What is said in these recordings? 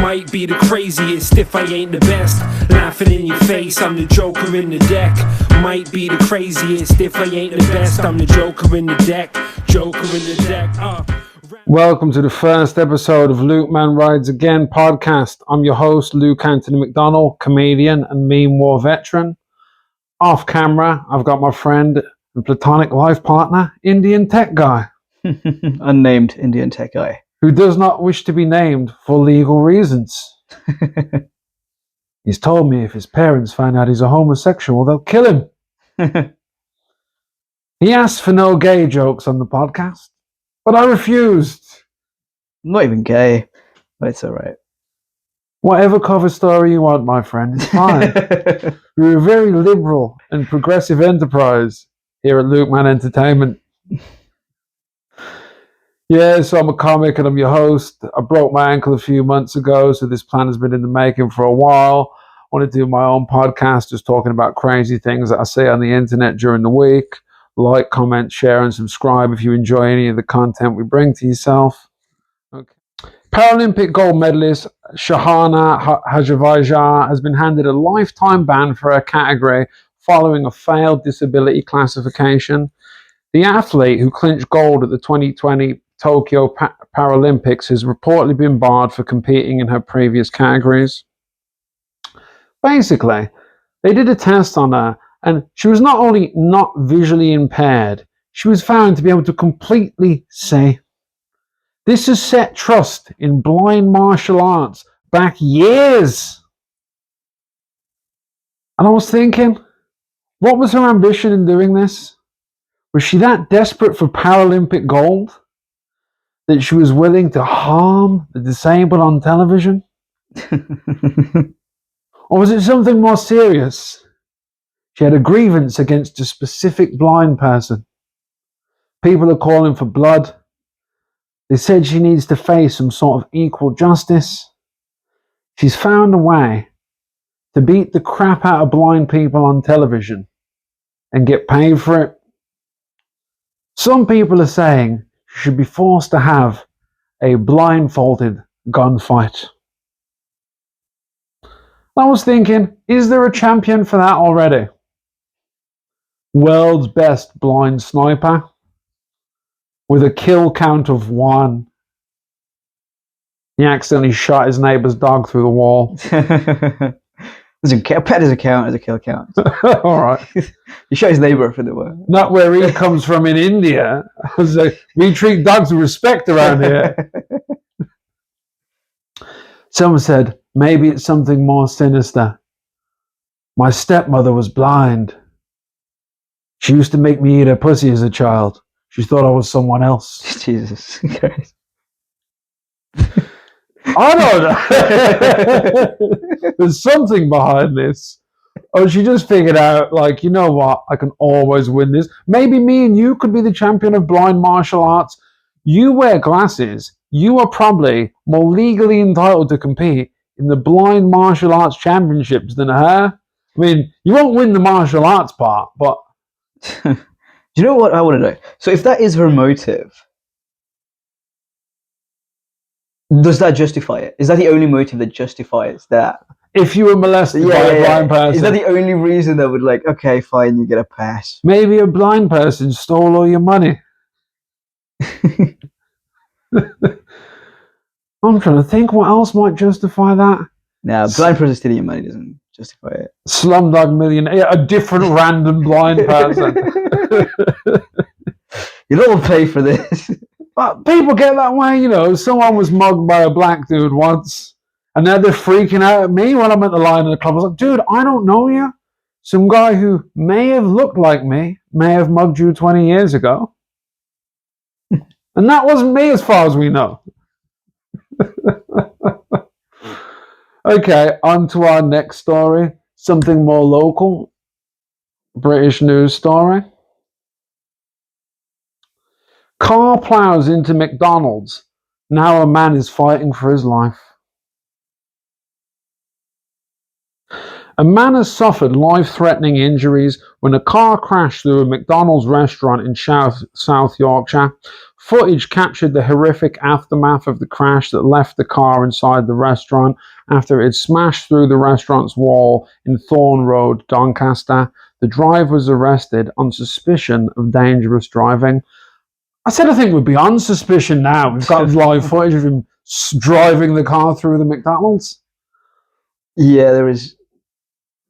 Might be the craziest if I ain't the best. Laughing in your face, I'm the joker in the deck. Might be the craziest if I ain't the best. I'm the joker in the deck. Joker in the deck. Welcome to the first episode of Luke Man Rides Again podcast. I'm your host, Luke Anthony McDonald, comedian and meme war veteran. Off camera, I've got my friend and platonic life partner, Indian tech guy. Unnamed Indian tech guy. Who does not wish to be named for legal reasons. He's told me if his parents find out he's a homosexual, they'll kill him. He asked for no gay jokes on the podcast, but I refused. I'm not even gay, but it's alright. Whatever cover story you want, my friend, it's fine. We're a very liberal and progressive enterprise here at Luke Man Entertainment. Yeah, so I'm a comic and I'm your host. I broke my ankle a few months ago, so this plan has been in the making for a while. I want to do my own podcast, just talking about crazy things that I see on the internet during the week. Like, comment, share, and subscribe if you enjoy any of the content we bring to yourself. Okay. Paralympic gold medalist Shahana Hajavajah has been handed a lifetime ban for her category following a failed disability classification. The athlete who clinched gold at the 2020 Tokyo Paralympics has reportedly been barred for competing in her previous categories. Basically, they did a test on her, and she was not only not visually impaired, she was found to be able to completely see. This has set trust in blind martial arts back years. And I was thinking, what was her ambition in doing this? Was she that desperate for Paralympic gold that she was willing to harm the disabled on television? Or was it something more serious? She had a grievance against a specific blind person. People are calling for blood. They said she needs to face some sort of equal justice. She's found a way to beat the crap out of blind people on television and get paid for it. Some people are saying she should be forced to have a blindfolded gunfight. I was thinking, is there a champion for that already? World's best blind sniper with a kill count of 1. He accidentally shot his neighbour's dog through the wall. Pet does a count as a kill count. All right. He shot his neighbour for the word. Not where he comes from in India. We treat dogs with respect around here. Someone said, maybe it's something more sinister. My stepmother was blind. She used to make me eat her pussy as a child. She thought I was someone else. Jesus Christ. I don't know. There's something behind this. Oh, she just figured out, like, you know what? I can always win this. Maybe me and you could be the champion of blind martial arts. You wear glasses. You are probably more legally entitled to compete in the blind martial arts championships than her. I mean, you won't win the martial arts part, but... Do you know what I want to know? So if that is her motive, does that justify it? Is that the only motive that justifies that? If you were molested by a blind person. Is that the only reason that would, like, okay, fine, you get a pass? Maybe a blind person stole all your money. I'm trying to think what else might justify that. No, blind person stealing your money doesn't justify it. Slumdog Millionaire, a different random blind person. You don't want to pay for this. But people get that way, you know. Someone was mugged by a black dude once, and now they're freaking out at me when I'm at the line of the club. I was like, dude, I don't know you. Some guy who may have looked like me may have mugged you 20 years ago. And that wasn't me as far as we know. Okay, on to our next story. Something more local. British news story. Car plows into McDonald's. Now a man is fighting for his life. A man has suffered life-threatening injuries when a car crashed through a McDonald's restaurant in South Yorkshire. Footage captured the horrific aftermath of the crash that left the car inside the restaurant after it had smashed through the restaurant's wall in Thorne Road, Doncaster. The driver was arrested on suspicion of dangerous driving. I said I think we'd be on suspicion now. We've got live footage of him driving the car through the McDonald's. Yeah, there is.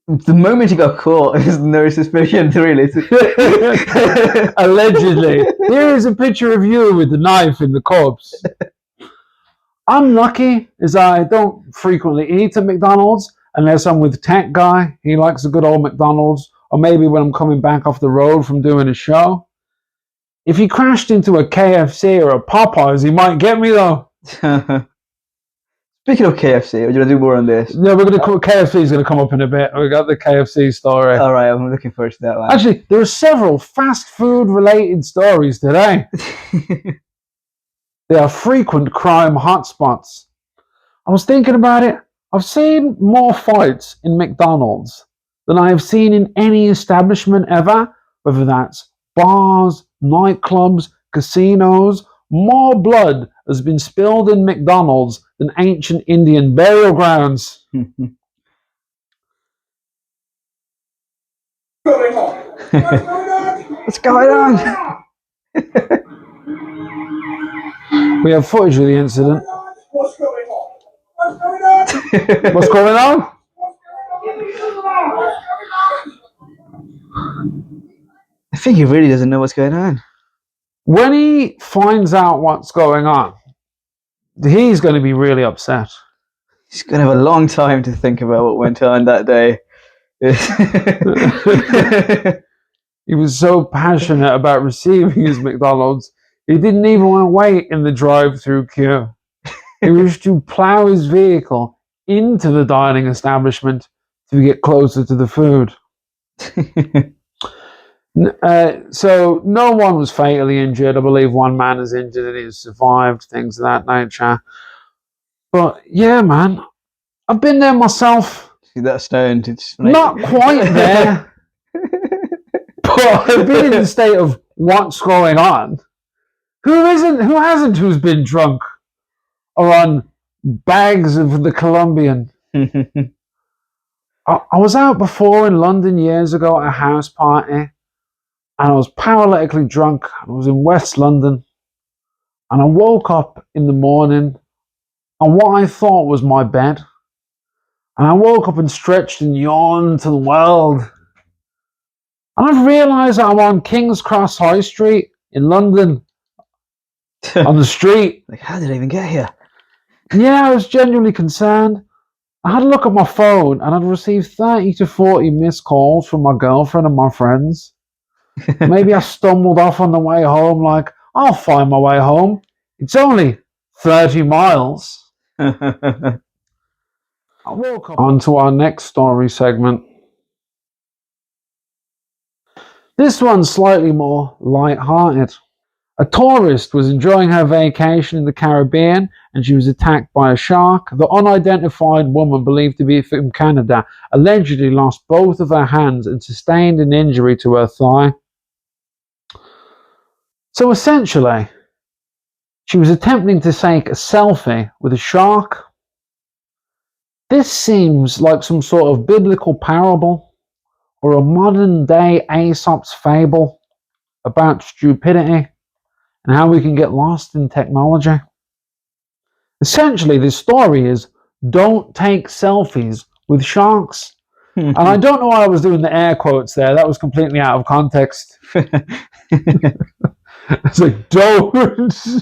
The moment he got caught, there's no suspicion, really. Allegedly. Here is a picture of you with the knife in the corpse. I'm lucky as I don't frequently eat at McDonald's unless I'm with Tech Guy. He likes a good old McDonald's. Or maybe when I'm coming back off the road from doing a show. If he crashed into a KFC or a Popeyes, he might get me though. Speaking of KFC, are you going to do more on this? No, KFC is going to come up in a bit. We got the KFC story. All right, I'm looking forward to that one. Actually, there are several fast food related stories today. They are frequent crime hotspots. I was thinking about it. I've seen more fights in McDonald's than I have seen in any establishment ever, whether that's bars, nightclubs, casinos. More blood has been spilled in McDonald's than ancient Indian burial grounds. What's going on? We have footage of the incident. What's going on? What's going on? I think he really doesn't know what's going on. When he finds out what's going on, he's going to be really upset. He's going to have a long time to think about what went on that day. He was so passionate about receiving his McDonald's, he didn't even want to wait in the drive-through queue. He wished to plow his vehicle into the dining establishment to get closer to the food. So no one was fatally injured. I believe one man is injured and he's survived, things of that nature. But yeah, man, I've been there myself. See that stoned? It's not quite there, but I've been in the state of what's going on. Who hasn't who's been drunk or on bags of the Colombian? I was out before in London years ago at a house party. And I was paralytically drunk. I was in West London. And I woke up in the morning on what I thought was my bed. And I woke up and stretched and yawned to the world. And I've realised that I'm on King's Cross High Street in London. On the street. Like, how did I even get here? Yeah, I was genuinely concerned. I had a look at my phone and I'd received 30 to 40 missed calls from my girlfriend and my friends. Maybe I stumbled off on the way home like, I'll find my way home. It's only 30 miles. I woke up. On to our next story segment. This one's slightly more light-hearted. A tourist was enjoying her vacation in the Caribbean and she was attacked by a shark. The unidentified woman, believed to be from Canada, allegedly lost both of her hands and sustained an injury to her thigh. So essentially, she was attempting to take a selfie with a shark. This seems like some sort of biblical parable or a modern-day Aesop's fable about stupidity and how we can get lost in technology. Essentially, this story is, don't take selfies with sharks. And I don't know why I was doing the air quotes there. That was completely out of context. It's like, don't.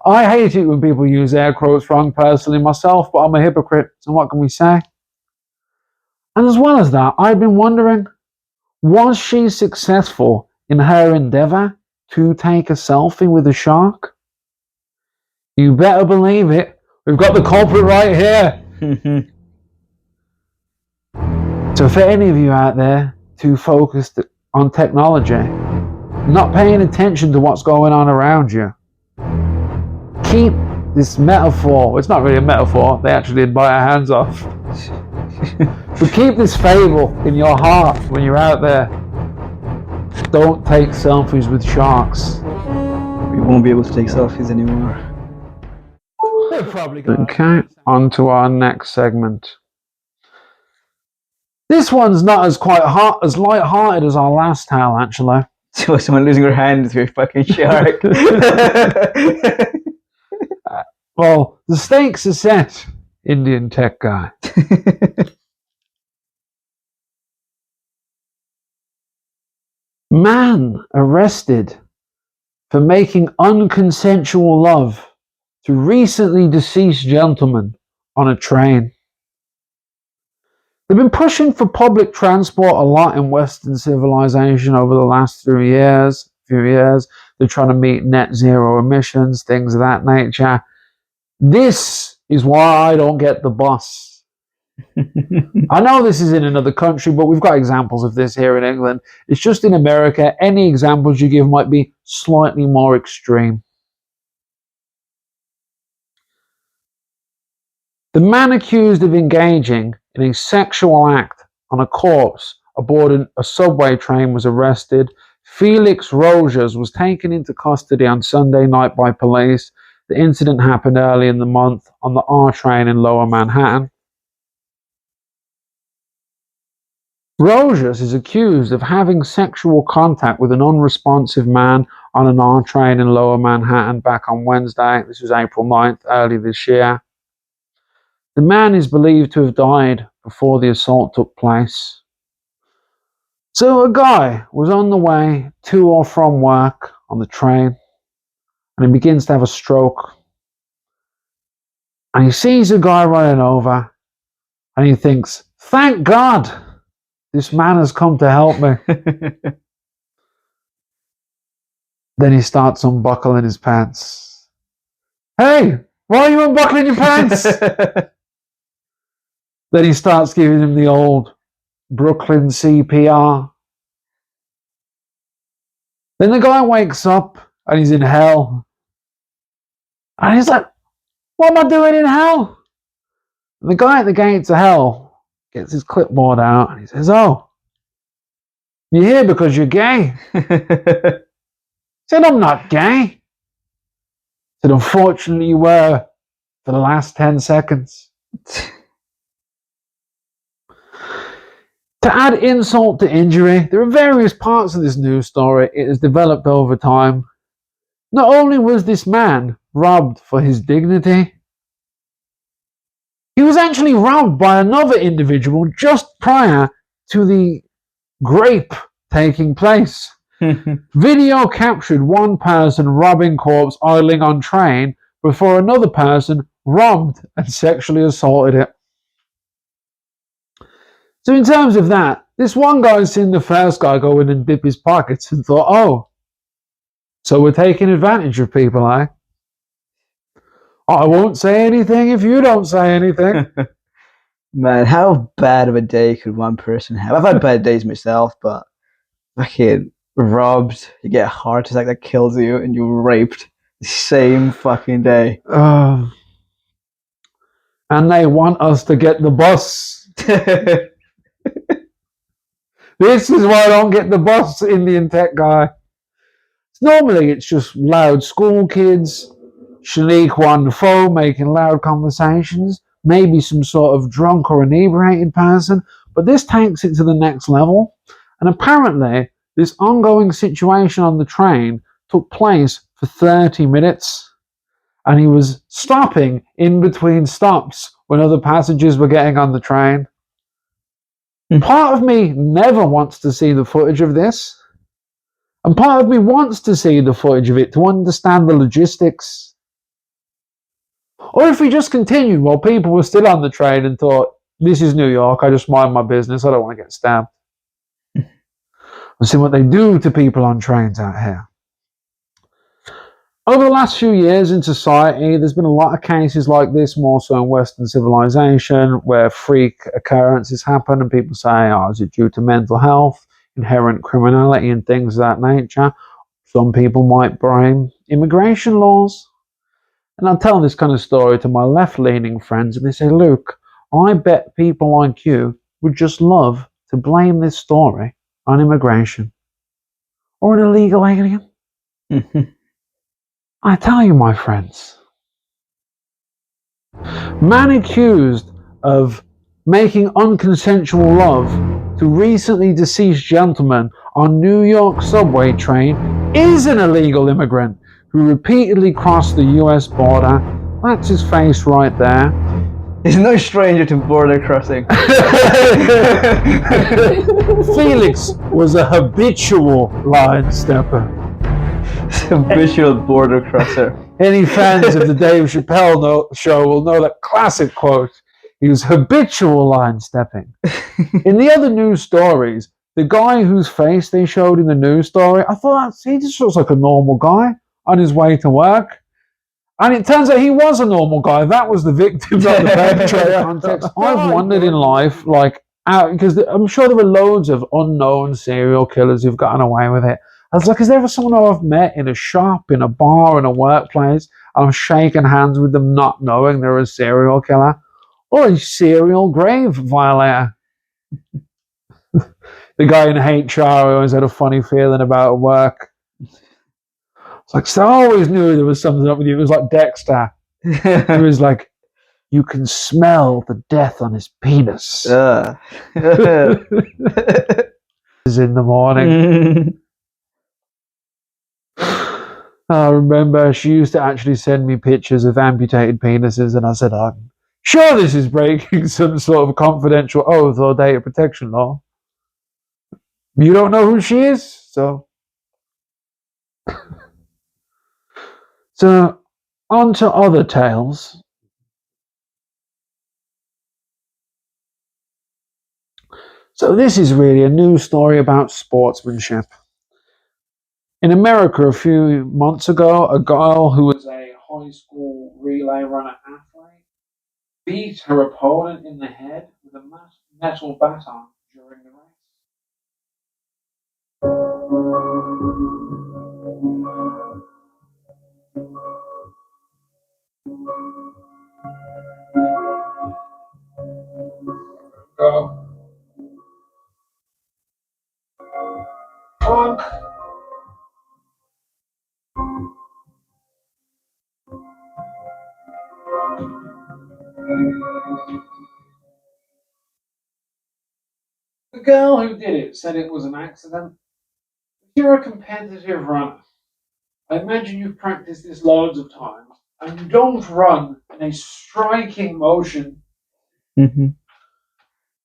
I hate it when people use air quotes wrong personally myself, but I'm a hypocrite, so what can we say? And as well as that, I've been wondering, was she successful in her endeavour to take a selfie with a shark? You better believe it. We've got the culprit right here. So for any of you out there too focused on technology, not paying attention to what's going on around you, keep this metaphor. It's not really a metaphor. They actually did bite our hands off. But keep this fable in your heart when you're out there. Don't take selfies with sharks. We won't be able to take selfies anymore. Okay, on to our next segment. This one's not as light-hearted as our last tale, actually. So someone losing their hand through a fucking shark. Well, the stakes are set, Indian tech guy. Man arrested for making unconsensual love to recently deceased gentleman on a train. They've been pushing for public transport a lot in Western civilization over the last few years. They're trying to meet net zero emissions, things of that nature. This is why I don't get the bus. I know this is in another country, but we've got examples of this here in England. It's just in America. Any examples you give might be slightly more extreme. The man accused of engaging in a sexual act on a corpse aboard a subway train was arrested. Felix Rogers was taken into custody on Sunday night by police. The incident happened early in the month on the R train in Lower Manhattan. Rogers is accused of having sexual contact with an unresponsive man on an R train in Lower Manhattan back on Wednesday. This was April 9th, early this year. The man is believed to have died before the assault took place. So a guy was on the way to or from work on the train, and he begins to have a stroke. And he sees a guy running over, and he thinks, "Thank God, this man has come to help me." Then he starts unbuckling his pants. "Hey, why are you unbuckling your pants?" Then he starts giving him the old Brooklyn CPR. Then the guy wakes up and he's in hell. And he's like, "What am I doing in hell?" And the guy at the gates of hell gets his clipboard out and he says, "Oh, you're here because you're gay." I said, "I'm not gay." I said, "Unfortunately, you were for the last 10 seconds. To add insult to injury, there are various parts of this news story. It has developed over time. Not only was this man robbed for his dignity, he was actually robbed by another individual just prior to the grape taking place. Video captured one person robbing corpse idling on train before another person robbed and sexually assaulted it. So in terms of that, this one guy's seen the first guy go in and dip his pockets and thought, "Oh, so we're taking advantage of people, eh? I won't say anything if you don't say anything." Man, how bad of a day could one person have? I've had bad days myself, but fucking robbed, you get a heart attack that kills you, and you're raped the same fucking day. And they want us to get the bus. This is why I don't get the bus, Indian tech guy. Normally it's just loud school kids, Shanique on the phone making loud conversations, maybe some sort of drunk or inebriated person, but this takes it to the next level. And apparently this ongoing situation on the train took place for 30 minutes, and he was stopping in between stops when other passengers were getting on the train. Part of me never wants to see the footage of this, and part of me wants to see the footage of it to understand the logistics. Or if we just continued while people were still on the train and thought, "This is New York, I just mind my business, I don't want to get stabbed." And see what they do to people on trains out here. Over the last few years in society, there's been a lot of cases like this, more so in Western civilization, where freak occurrences happen and people say, "Oh, is it due to mental health, inherent criminality and things of that nature?" Some people might blame immigration laws. And I'll tell this kind of story to my left-leaning friends and they say, "Luke, I bet people like you would just love to blame this story on immigration or an illegal alien. I tell you, my friends, man accused of making unconsensual love to recently deceased gentleman on New York subway train is an illegal immigrant who repeatedly crossed the US border. That's his face right there. He's no stranger to border crossing. Felix was a habitual line stepper. Habitual border crosser. Any fans of the Dave Chappelle show will know that classic quote. He was habitual line stepping. In the other news stories, the guy whose face they showed in the news story, I thought he just looks like a normal guy on his way to work. And it turns out he was a normal guy. That was the victim, not the perpetrator. Context. I've wondered in life, because I'm sure there were loads of unknown serial killers who've gotten away with it. I was like, is there ever someone I've met in a shop, in a bar, in a workplace, and I'm shaking hands with them not knowing they're a serial killer? Or a serial grave violator? The guy in HR always had a funny feeling about work. It's like, so I always knew there was something up with you. It was like Dexter. It was like, you can smell the death on his penis. Is in the morning. I remember she used to actually send me pictures of amputated penises, and I said, I'm sure this is breaking some sort of confidential oath or data protection law. You don't know who she is, so... So, on to other tales. So this is really a news story about sportsmanship. In America a few months ago, a girl who was a high school relay runner athlete beat her opponent in the head with a metal baton during the race. Go. Honk. The girl who did it said it was an accident. If you're a competitive runner, I imagine you've practiced this loads of times, and you don't run in a striking motion. Mm-hmm.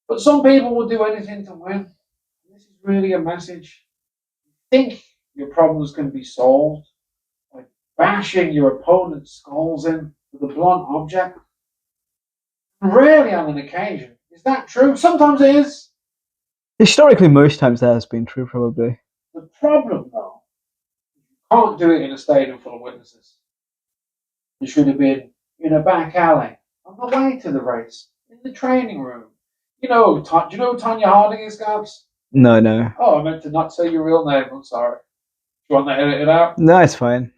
But some people will do anything to win. This is really a message. Think your problems can be solved by bashing your opponent's skulls in with a blunt object. Rarely on an occasion. Is that true? Sometimes it is. Historically, most times that has been true, probably. The problem, though, you can't do it in a stadium full of witnesses. You should have been in a back alley on the way to the race, in the training room. Do you know who Tanya Harding is, Gabs? No. Oh, I meant to not say your real name. I'm sorry. Do you want to edit it out? No, it's fine.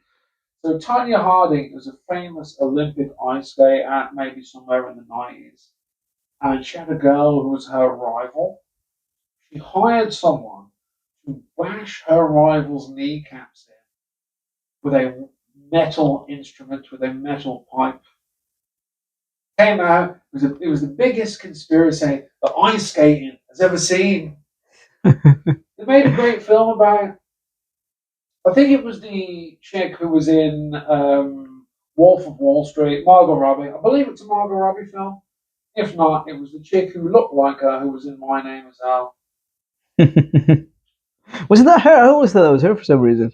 So Tanya Harding was a famous Olympic ice skater, maybe somewhere in the 90s. And she had a girl who was her rival. She hired someone to bash her rival's kneecaps in with a metal instrument, with a metal pipe. Came out, it was the biggest conspiracy that ice skating has ever seen. They made a great film about it. I think it was the chick who was in Wolf of Wall Street, Margot Robbie. I believe it's a Margot Robbie film. If not, it was the chick who looked like her who was in My Name is Al. Wasn't that her? I always thought that was her for some reason.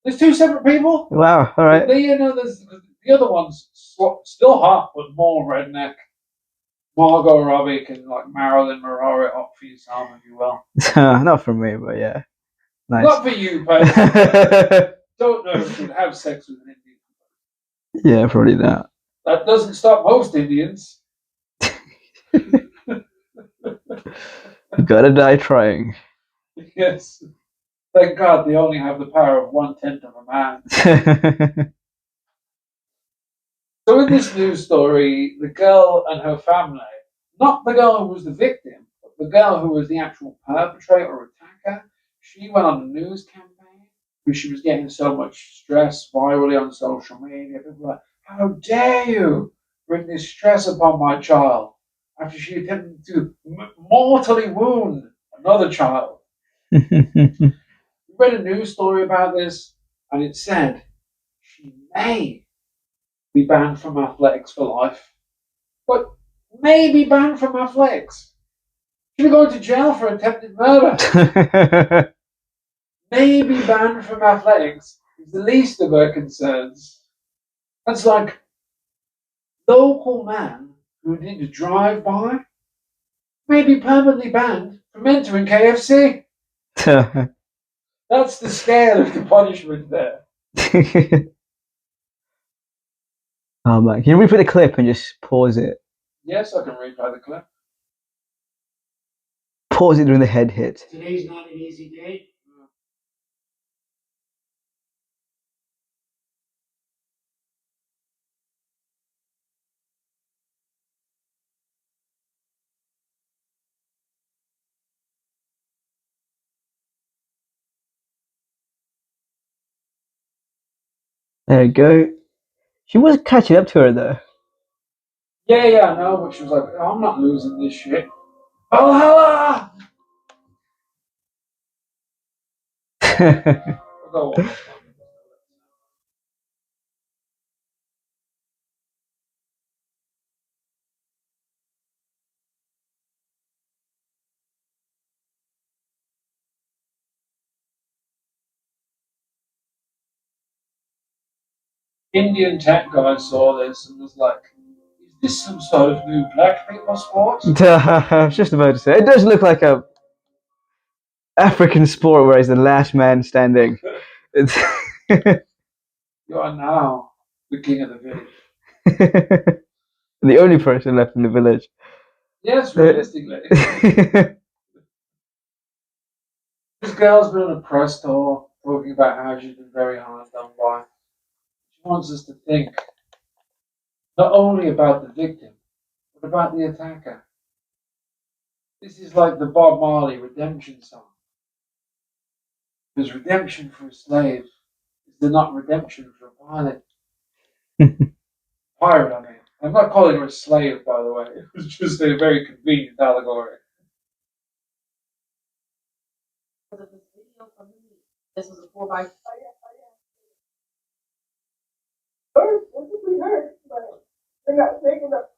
There's two separate people. Wow, all right. The other one's still hot, but more redneck. Margot Robbie can like Marilyn Monroe it up for yourself, if you will. Not for me, but yeah. Nice. Not for you, but don't know if you'd have sex with an Indian. Yeah, probably not. That doesn't stop most Indians. You gotta die trying. Yes. Thank God they only have the power of 1/10 of a man. So in this news story, the girl and her family not the girl who was the victim, but the girl who was the actual perpetrator or attacker. She went on a news campaign because she was getting so much stress virally on social media. People were like, how dare you bring this stress upon my child after she attempted to mortally wound another child. We read a news story about this, and it said she may be banned from athletics for life, but may be banned from athletics. She'll be going to jail for attempted murder. May be banned from athletics is the least of her concerns. That's like local man who did a drive-by may be permanently banned from entering KFC. That's the scale of the punishment there. Oh man, can you replay the clip and just pause it? Yes, I can replay the clip. Pause it during the head hit. Today's not an easy day. There you go. She was catching up to her though. Yeah, I know, but she was like, oh, I'm not losing this shit. Valhalla! Go on. Indian tech guy saw this and was like, is this some sort of new black people sport? I was just about to say, it does look like a African sport where he's the last man standing. It's You are now the king of the village. the only person left in the village. Yes, realistically. This girl's been on a press tour talking about how she's been very hard done by. She wants us to think not only about the victim, but about the attacker. This is like the Bob Marley redemption song. Because redemption for a slave is not redemption for a pilot. Pirate, I mean. I'm not calling her a slave, by the way. It was just a very convenient allegory. This was a 4x4. We hurt, but they're not taking up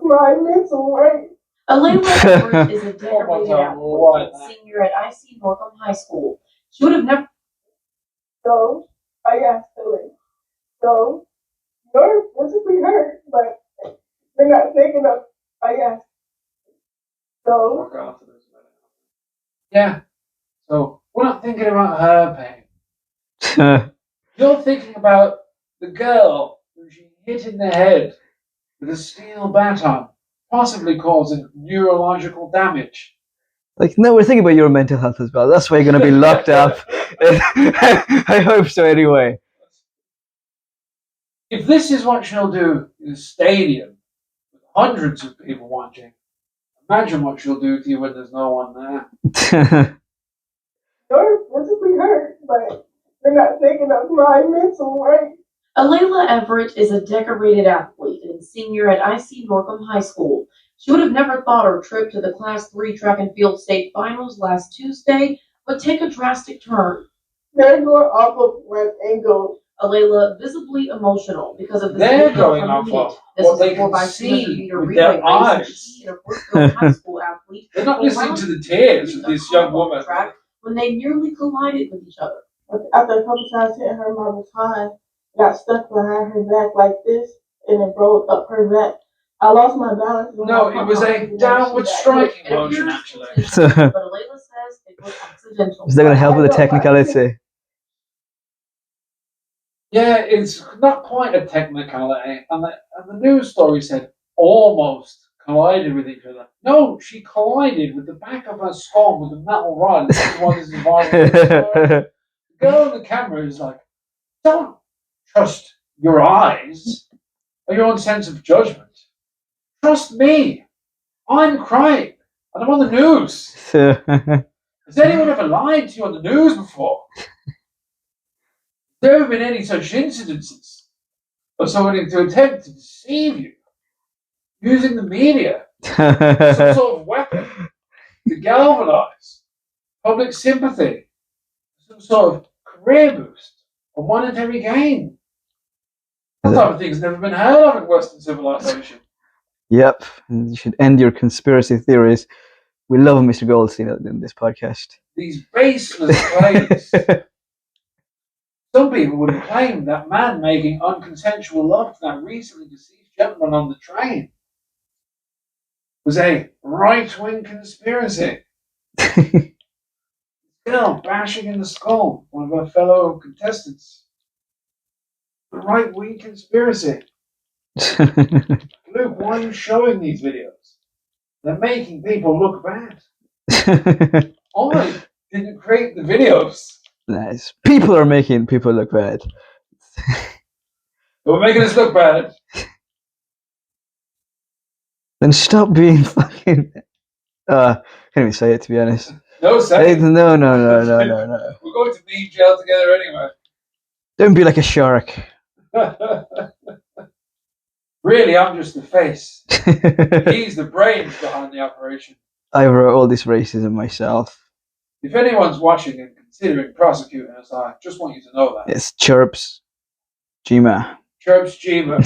my mental weight. Alayla Everett is a decorated athlete, senior at IC Northam High School. She would have never. So I asked Billy. So you're physically hurt, but they're not taking up. I asked. So yeah. So we're not thinking about her pain. You're thinking about the girl who she hit in the head with a steel baton, possibly causing neurological damage. Like, no, we're thinking about your mental health as well. That's why you're going to be locked up. I hope so anyway. If this is what she'll do in a stadium with hundreds of people watching, imagine what she'll do to you when there's no one there. you're physically hurt, but they're not taking up my mental weight. Alayla Everett is a decorated athlete and senior at IC Northam High School. She would have never thought her trip to the Class 3 track and field state finals last Tuesday would take a drastic turn. They're going off of one angle. Alayla visibly emotional because of this They're video going from off the meet. of This what was a they can 4x200 see meter with relay their race, and eyes. she and a Brooksville high school athlete They're not were listening to the tears of this young woman. track when they nearly collided with each other. After a couple times hitting her my baton, got stuck behind her back like this, and it broke up her back. I lost my balance. No, it was a downward striking motion, actually. But Alayla says it was accidental. Is that going to help with the technicality? Yeah, it's not quite a technicality. And the news story said almost collided with each other. No, she collided with the back of her skull with a metal rod. This is why this is viral. The girl on the camera is like, don't trust your eyes or your own sense of judgment. Trust me. I'm crying, and I'm on the news. Has anyone ever lied to you on the news before? There have been any such incidences of someone to attempt to deceive you using the media, some sort of weapon to galvanize public sympathy, some sort of career boost, or monetary gain. That type of thing's never been heard of in Western civilization. Yep, and you should end your conspiracy theories. We love Mr. Goldstein in this podcast. These baseless claims. Some people would claim that man making unconsensual love to that recently deceased gentleman on the train was a right-wing conspiracy. Girl bashing in the skull one of our fellow contestants. A right-wing conspiracy. Luke, why are you showing these videos? They're making people look bad. I didn't create the videos. Nice. People are making people look bad. We're making us look bad. Then stop being fucking. Can't even say it, to be honest. No, say it. No. We're going to be in jail together anyway. Don't be like a shark. Really, I'm just the face. He's the brains behind the operation. I wrote all this racism myself. If anyone's watching and considering prosecuting us, I just want you to know that. It's Chirps. Gma. Chirps Gma.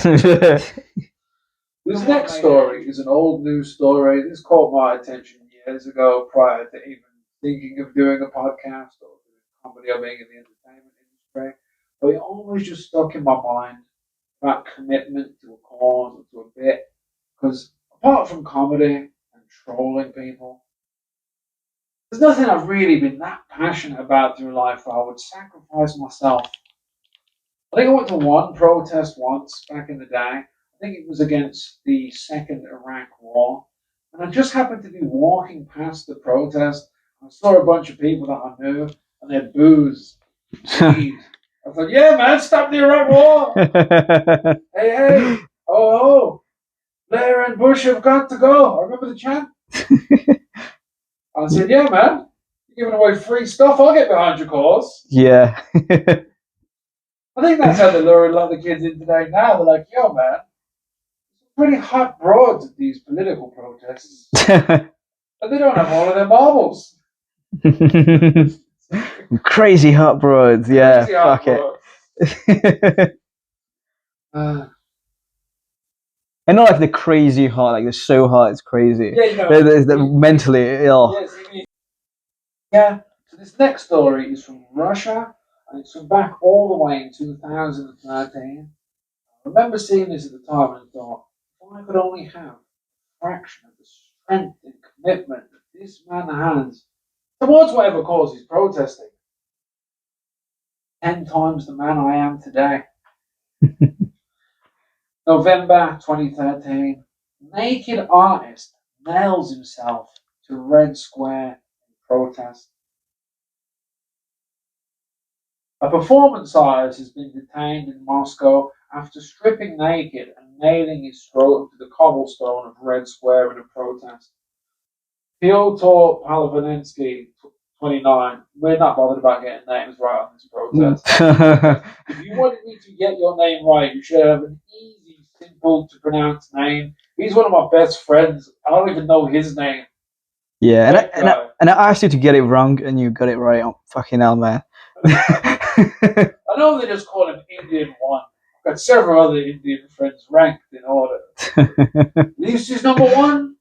This next story is an old news story. This caught my attention years ago prior to even thinking of doing a podcast or doing comedy or being in the entertainment industry. But it always just stuck in my mind about commitment to a cause or to a bit. Because apart from comedy and trolling people, there's nothing I've really been that passionate about through life where I would sacrifice myself. I think I went to one protest once back in the day. I think it was against the Second Iraq War. And I just happened to be walking past the protest. I saw a bunch of people that I knew, and they had booze. I thought, yeah, man, stop the Iraq War. Hey. Oh. Blair and Bush have got to go. I remember the chant. I said, yeah, man, you're giving away free stuff. I'll get behind your cause. Yeah. I think that's how they lure a lot of the kids in today now. They're like, yo, man, pretty hot broads at these political protests. But they don't have all of their marbles. Crazy hot broads, yeah. Crazy hot Fuck it. And not like the crazy hot, like they're so hot it's crazy. Yeah, you know. They're mentally ill. Yeah, so this next story is from Russia, and it's from back all the way in 2013. I remember seeing this at the time and thought, if I could only have a fraction of the strength and commitment that this man has towards whatever cause he's protesting, 10 times the man I am today. November 2013, naked artist nails himself to Red Square in protest. A performance artist has been detained in Moscow after stripping naked and nailing his scrotum to the cobblestone of Red Square in a protest. Pyotr Palavanensky, 29. We're not bothered about getting names right on this protest. If you wanted me to get your name right, you should have an easy, simple to pronounce name. He's one of my best friends. I don't even know his name. Yeah, and I asked you to get it wrong, and you got it right. Oh, fucking hell, man. I know they just call him Indian 1. I've got several other Indian friends ranked in order. At least he's number 1.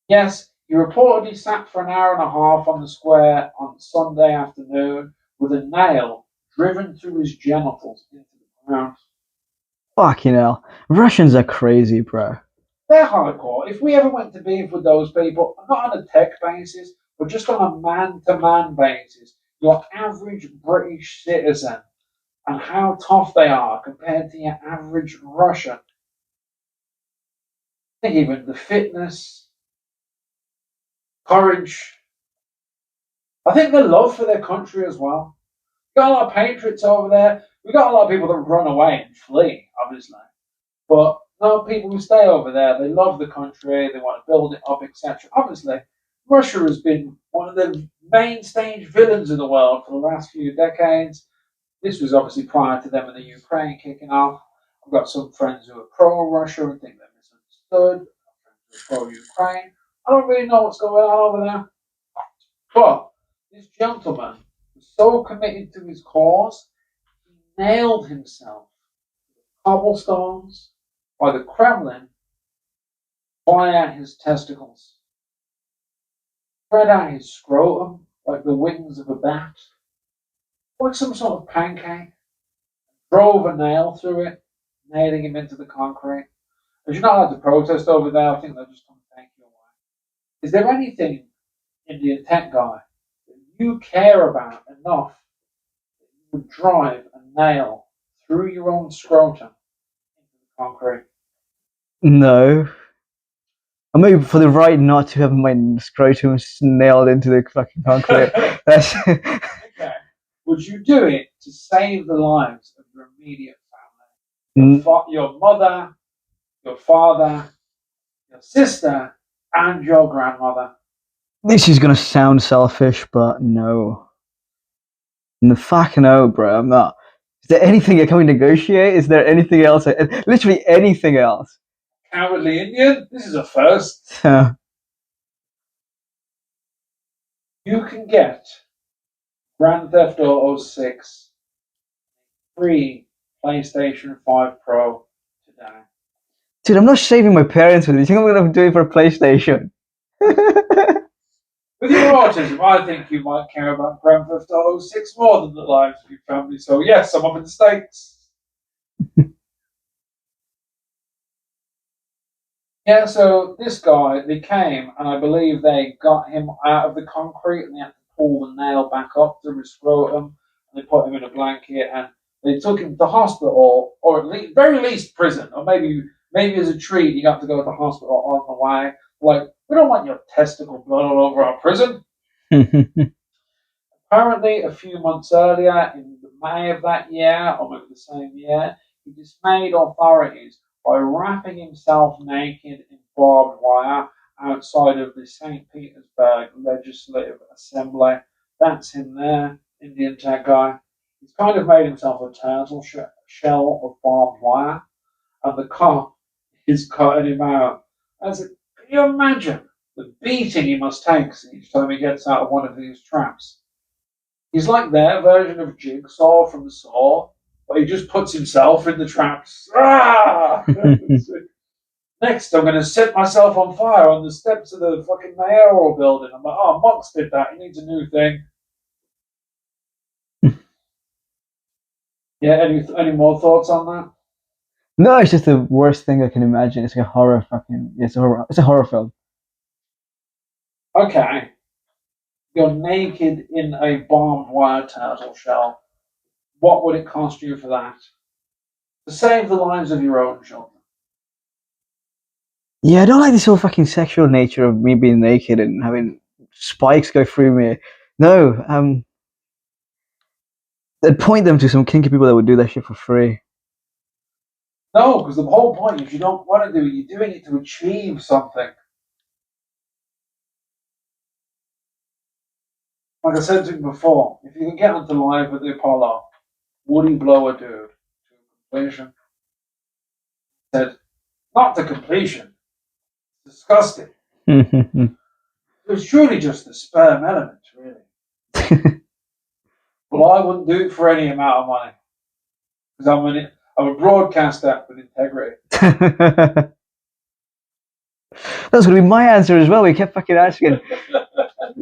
Yes, he reportedly sat for an hour and a half on the square on Sunday afternoon with a nail driven through his genitals into the ground. Fucking hell. Russians are crazy, bro. They're hardcore. If we ever went to beef with those people, not on a tech basis, but just on a man-to-man basis, your average British citizen and how tough they are compared to your average Russian. I think even the fitness, courage, I think the love for their country as well. We've got a lot of patriots over there. We've got a lot of people that run away and flee, obviously. But No, people who stay over there, they love the country, they want to build it up, etc. Obviously, Russia has been one of the main stage villains in the world for the last few decades. This was obviously prior to them in the Ukraine kicking off. I've got some friends who are pro-Russia and think they're misunderstood. Friends who are pro-Ukraine. I don't really know what's going on over there. But this gentleman was so committed to his cause, he nailed himself to the cobblestones by the Kremlin via his testicles. Spread out his scrotum like the wings of a bat, like some sort of pancake, drove a nail through it, nailing him into the concrete. As you're not allowed to protest over there, I think they'll just come and take you away. Is there anything, Indian tech guy, that you care about enough that you would drive a nail through your own scrotum into the concrete? No. Or maybe for the right not to have my scrotum nailed into the fucking concrete. That's Okay. Would you do it to save the lives of your immediate family? Your mother, your father, your sister, and your grandmother. This is gonna sound selfish, but no. No, fuck no, bro. I'm not. Is there anything I can negotiate? Is there anything else? Literally anything else. Cowardly Indian? This is a first. You can get Grand Theft Auto 6 free PlayStation 5 Pro today. Dude, I'm not shaving my parents with it. You think I'm gonna do it for PlayStation? With your autism, I think you might care about Grand Theft Auto 6 more than the lives of your family. So yes, I'm up in the States. Yeah, so this guy, they came, and I believe they got him out of the concrete, and they had to pull the nail back up through his scrotum, and they put him in a blanket, and they took him to hospital, or at least, very least prison, or maybe as a treat, you got to go to the hospital on the way. Like, we don't want your testicle blood all over our prison. Apparently, a few months earlier, in May of that year, or maybe the same year, he dismayed authorities by wrapping himself naked in barbed wire outside of the St. Petersburg Legislative Assembly. That's him there, Indian tech guy. He's kind of made himself a turtle shell of barbed wire, and the cop is cutting him out. Can you imagine the beating he must take each time he gets out of one of these traps? He's like their version of Jigsaw from the Saw, but he just puts himself in the traps. Ah! Next, I'm going to set myself on fire on the steps of the fucking mayoral building. I'm like, oh, Monks did that. He needs a new thing. Yeah, any more thoughts on that? No, it's just the worst thing I can imagine. It's like a horror fucking. It's a horror film. Okay. You're naked in a barbed wire turtle shell. What would it cost you for that? To save the lives of your own children. Yeah, I don't like this whole fucking sexual nature of me being naked and having spikes go through me. No, they'd point them to some kinky people that would do that shit for free. No, because the whole point is you don't want to do it. You're doing it to achieve something. Like I said to him before, if you can get onto live at the Apollo, would he blow a dude to completion? He said, not to completion. It's disgusting. It was truly just the sperm element, really. Well, I wouldn't do it for any amount of money. Because I'm a broadcaster with integrity. That's gonna be my answer as well. We kept fucking asking.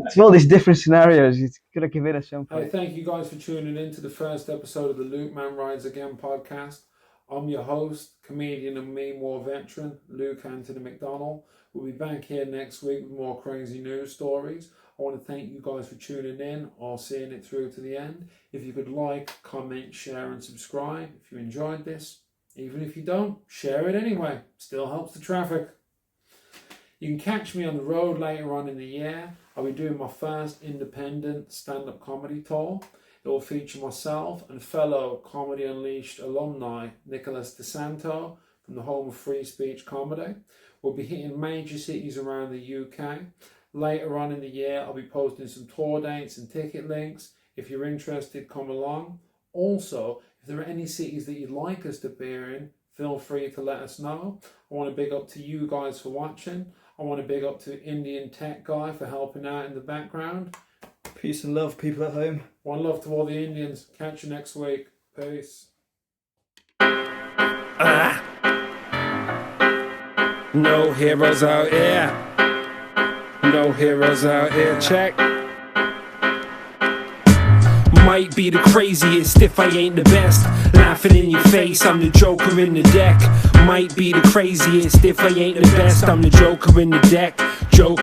It's all these different scenarios. You gotta give it a some point. Hey, thank you guys for tuning in to the first episode of the Luke Man Rides Again podcast. I'm your host, comedian and meme war veteran, Luke Anthony McDonald. We'll be back here next week with more crazy news stories. I want to thank you guys for tuning in or seeing it through to the end. If you could like, comment, share and subscribe if you enjoyed this. Even if you don't, share it anyway. Still helps the traffic. You can catch me on the road later on in the year. I'll be doing my first independent stand-up comedy tour. It will feature myself and fellow Comedy Unleashed alumni Nicholas DeSanto and the home of free speech comedy. We'll be hitting major cities around the UK. Later on in the year, I'll be posting some tour dates and ticket links. If you're interested, come along. Also, if there are any cities that you'd like us to appear in, feel free to let us know. I want to big up to you guys for watching. I want to big up to Indian Tech Guy for helping out in the background. Peace and love, people at home. One love to all the Indians. Catch you next week. Peace. No heroes out here. No heroes out here. Check. Might be the craziest if I ain't the best. Laughing in your face, I'm the joker in the deck. Might be the craziest if I ain't the best. I'm the joker in the deck. Joker.